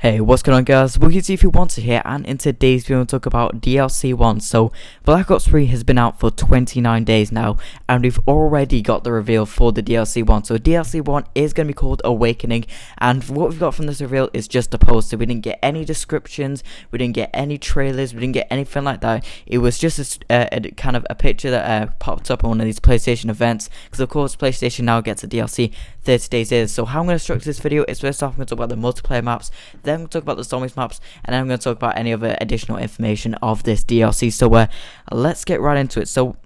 Hey, what's going on guys? Welcome to If You Want to here, and in today's video we'll talk about DLC 1. So Black Ops 3 has been out for 29 days now, and we've already got the reveal for the DLC 1. So DLC 1 is going to be called Awakening, and what we've got from this reveal is just a poster. We didn't get any descriptions, we didn't get any trailers, we didn't get anything like that. It was just a kind of a picture that popped up on one of these PlayStation events, because of course PlayStation now gets a DLC 30 days in. So how I'm going to structure this video is, first off I'm going to talk about the multiplayer maps, then I'm going to talk about the zombies maps, and then I'm going to talk about any other additional information of this DLC. So let's get right into it. So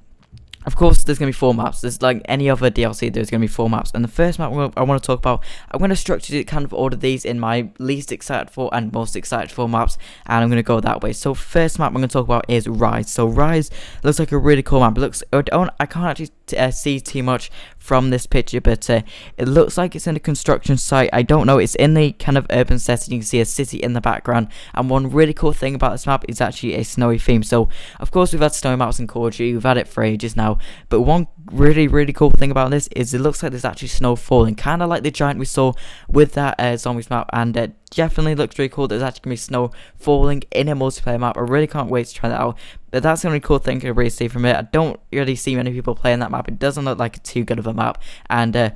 of course, there's going to be 4 maps. There's like any other DLC, there's going to be 4 maps. And the first map I want to talk about, I'm going to structure it, kind of order these in my least excited for and most excited for maps. And I'm going to go that way. So first map I'm going to talk about is Rise. So Rise looks like a really cool map. It looks, I can't actually see too much from this picture, but it looks like it's in a construction site. I don't know, it's in the kind of urban setting. You can see a city in the background, and one really cool thing about this map is actually a snowy theme. So of course we've had snowy maps in COD, we've had it for ages now, but one really cool thing about this is it looks like there's actually snow falling, kind of like the giant we saw with that zombies map, and definitely looks really cool. There's actually going to be snow falling in a multiplayer map. I really can't wait to try that out. But that's the only cool thing I really see from it. I don't really see many people playing that map. It doesn't look like too good of a map. And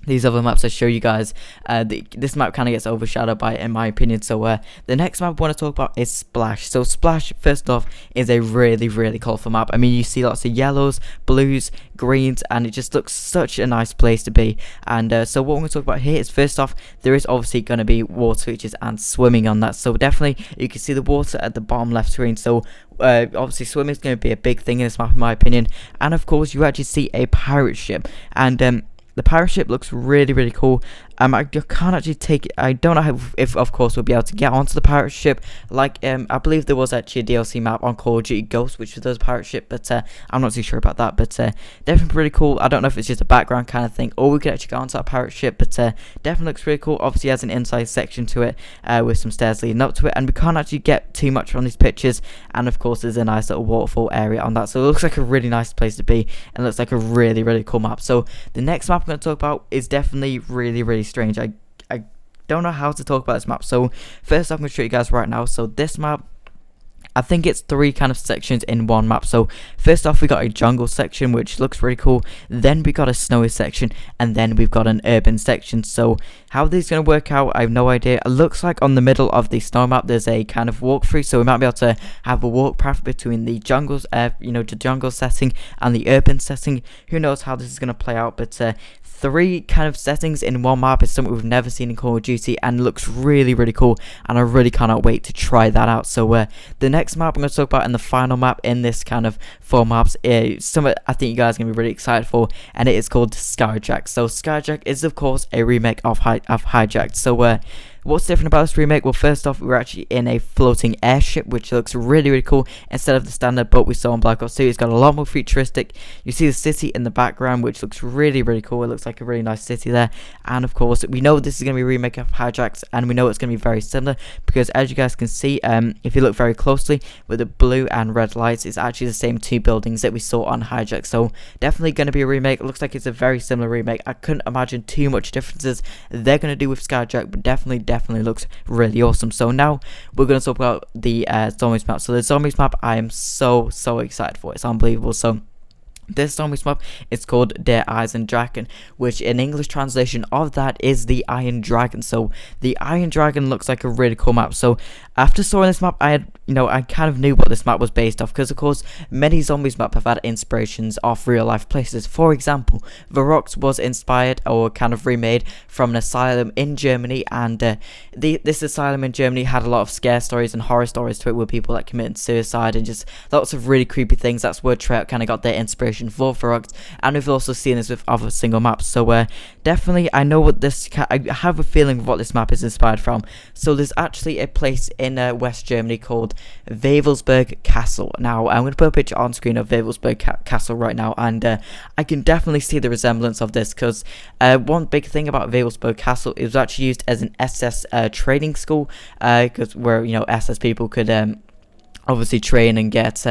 these other maps I show you guys, this map kind of gets overshadowed by it, in my opinion. So the next map I want to talk about is Splash. So Splash, first off, is a really colourful map. I mean, you see lots of yellows, blues, greens, and it just looks such a nice place to be. And so what we're going to talk about here is, first off, there is obviously going to be water features and swimming on that. So definitely you can see the water at the bottom left screen. So obviously swimming is going to be a big thing in this map, in my opinion. And of course you actually see a pirate ship, and the pirate ship looks really cool. I can't actually take it. I don't know if of course we'll be able to get onto the pirate ship. Like I believe there was actually a DLC map on Call of Duty Ghost which was a pirate ship, but I'm not too sure about that. But definitely pretty cool. I don't know if it's just a background kind of thing, or we could actually go onto that pirate ship. But definitely looks really cool. Obviously has an inside section to it with some stairs leading up to it, and we can't actually get too much from these pictures. And of course there's a nice little waterfall area on that, so it looks like a really nice place to be, and looks like a really cool map. So the next map I'm going to talk about is definitely really strange. I don't know how to talk about this map. So first I'm going to show you guys right now. So this map, I think it's 3 kind of sections in one map. So first off we got a jungle section which looks really cool, then we got a snowy section, and then we've got an urban section. So how these going to work out, I have no idea. It looks like on the middle of the snow map there's a kind of walkthrough, so we might be able to have a walk path between the jungles, the jungle setting and the urban setting. Who knows how this is going to play out, but 3 kind of settings in one map is something we've never seen in Call of Duty, and looks really cool, and I really cannot wait to try that out. So the next map I'm going to talk about, and the final map in this kind of 4 maps, is something I think you guys are going to be really excited for, and it is called Skyjack. So Skyjack is of course a remake of Hijacked. So what's different about this remake? Well, first off, we're actually in a floating airship, which looks really cool instead of the standard boat we saw in Black Ops 2. It's got a lot more futuristic. You see the city in the background, which looks really cool. It looks like a really nice city there. And of course, we know this is going to be a remake of Hijacked, and we know it's going to be very similar, because as you guys can see, if you look very closely with the blue and red lights, it's actually the same 2 buildings that we saw on Hijacked. So definitely going to be a remake. It looks like it's a very similar remake. I couldn't imagine too much differences they're going to do with Skyjack, but definitely looks really awesome. So now we're going to talk about the zombies map. So the zombies map, I am so excited for. It's unbelievable. So this zombies map is called Der Eisen Dragon, which in English translation of that is the Iron Dragon. So the Iron Dragon looks like a really cool map. So after seeing this map, I kind of knew what this map was based off, because of course many zombies maps have had inspirations off real life places. For example, Varrox was inspired or kind of remade from an asylum in Germany, and this asylum in Germany had a lot of scare stories and horror stories to it, with people that committed suicide and just lots of really creepy things. That's where Treyarch kind of got their inspiration for Varrox, and we've also seen this with other single maps. So definitely I know what this I have a feeling of what this map is inspired from. So there's actually a place in West Germany called Wewelsburg Castle. Now I'm going to put a picture on screen of Wewelsburg Castle right now, and I can definitely see the resemblance of this, because one big thing about Wewelsburg Castle, it was actually used as an SS training school, because where SS people could obviously train and get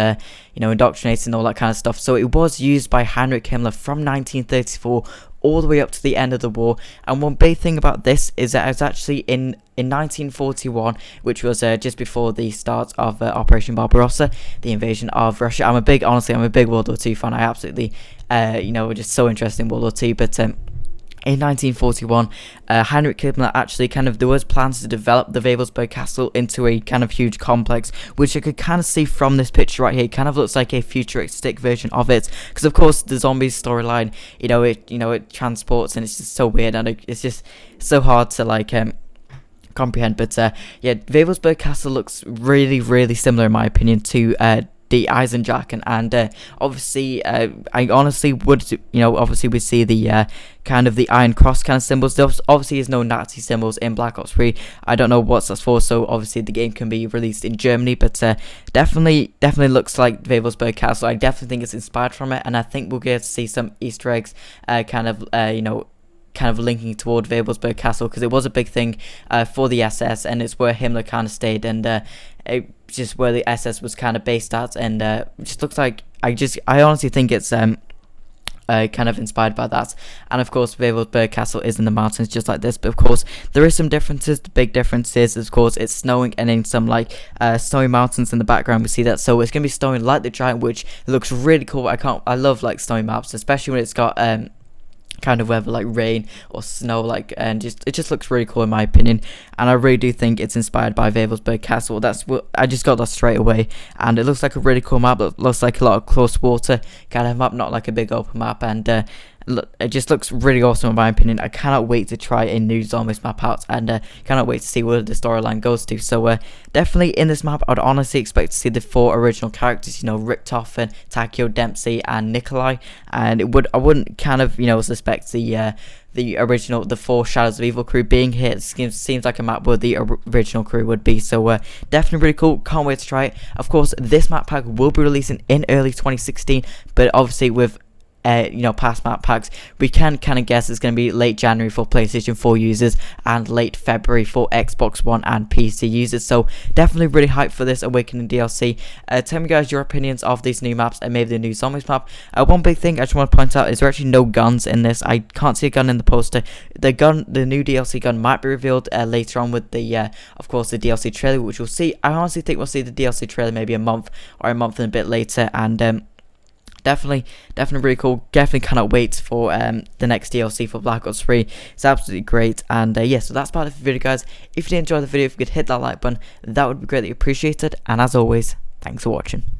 indoctrinated and all that kind of stuff. So it was used by Heinrich Himmler from 1934 all the way up to the end of the war. And one big thing about this is that it's actually in 1941, which was just before the start of Operation Barbarossa, the invasion of Russia. I'm a big World War II fan. I absolutely, just so interested in World War II. But in 1941, Heinrich Himmler actually there was plans to develop the Wewelsburg Castle into a kind of huge complex, which you could kind of see from this picture right here. It kind of looks like a futuristic version of it, because of course the zombies storyline, it transports, and it's just so weird, and it's just so hard to comprehend. But Wewelsburg Castle looks really, really similar in my opinion to the Eisendrachen, and obviously I honestly would obviously we see the kind of the Iron Cross kind of symbols. There obviously is no Nazi symbols in Black Ops 3. I don't know what that's for, so obviously the game can be released in Germany, but definitely looks like Wewelsburg Castle. I definitely think it's inspired from it, and I think we'll get to see some Easter eggs kind of linking toward Wewelsburg Castle, because it was a big thing for the SS, and it's where Himmler kind of stayed, and it just where the SS was kind of based at, and it just looks like I honestly think it's kind of inspired by that. And of course Wewelsburg Castle is in the mountains just like this, but of course there is some differences. The big difference is, of course, it's snowing, and in some snowy mountains in the background we see that, so it's gonna be snowing like the Giant, which looks really cool. I love snowy maps, especially when it's got kind of weather like rain or snow, and it just looks really cool in my opinion, and I really do think it's inspired by Wewelsburg Castle. That's what I just got that straight away, and it looks like a really cool map. It looks like a lot of close water kind of map, not like a big open map, and it just looks really awesome in my opinion. I cannot wait to try a new zombies map out, and cannot wait to see where the storyline goes to. So definitely in this map I'd honestly expect to see the 4 original characters, Richtofen, Takeo, Dempsey, and Nikolai, and I wouldn't kind of suspect the original, the 4 Shadows of Evil crew being here. It seems like a map where the original crew would be, so definitely really cool. Can't wait to try it. Of course this map pack will be releasing in early 2016, but obviously with past map packs, we can kind of guess it's going to be late January for PlayStation 4 users and late February for Xbox One and PC users. So definitely really hyped for this Awakening DLC. Tell me guys your opinions of these new maps and maybe the new zombies map. One big thing I just want to point out is there are actually no guns in this. I can't see a gun in the poster. The new DLC gun might be revealed later on with the of course the DLC trailer, which we'll see. I honestly think we'll see the DLC trailer maybe a month and a bit later, and definitely really cool. Definitely cannot wait for the next DLC for Black Ops 3. It's absolutely great. And so that's about it for the video, guys. If you did enjoy the video, if you could hit that like button, that would be greatly appreciated. And as always, thanks for watching.